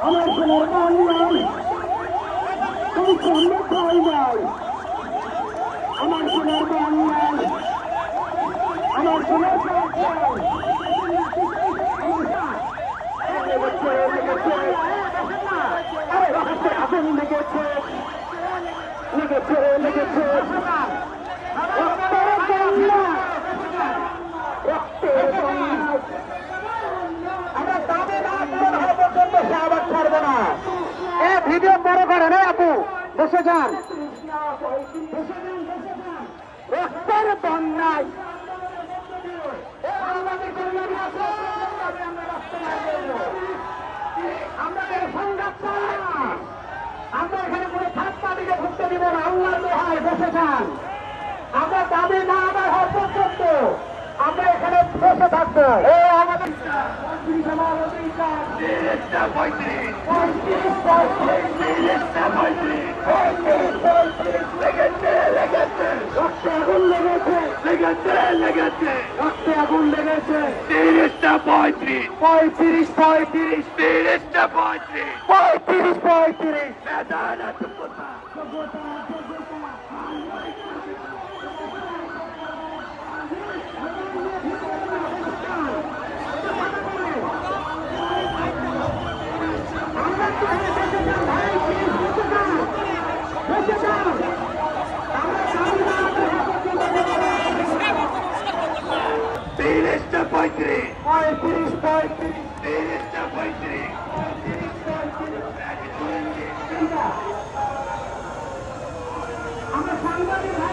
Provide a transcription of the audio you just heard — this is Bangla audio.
আমার সোনার বাংলায় তুমি খন্ড খাই নাই, আমার সোনার বাংলায় আমার সোনার আগুন লেগেছে লেগেছে লেগেছে ভিডিও বড় করে না আপু, বসে যান, রক্তের বন্যায় আমাদের সংঘাত আমরা এখানে কোনো ছাত্রা দিকে ঘুরতে দিব না, আল্লাহর দোহাই বসে যান। আমরা দাবি না আদায় হওয়ার পর্যন্ত আমরা এখানে বসে থাকবো। ও আমাদের আগুন লেগেছে লেগেছে লেগেছে রক্তে আগুন লেগেছে 30টা 35 35 35 30টা 35 35 35 মেদানা যোগ্যতা আমরা সাংবাদিক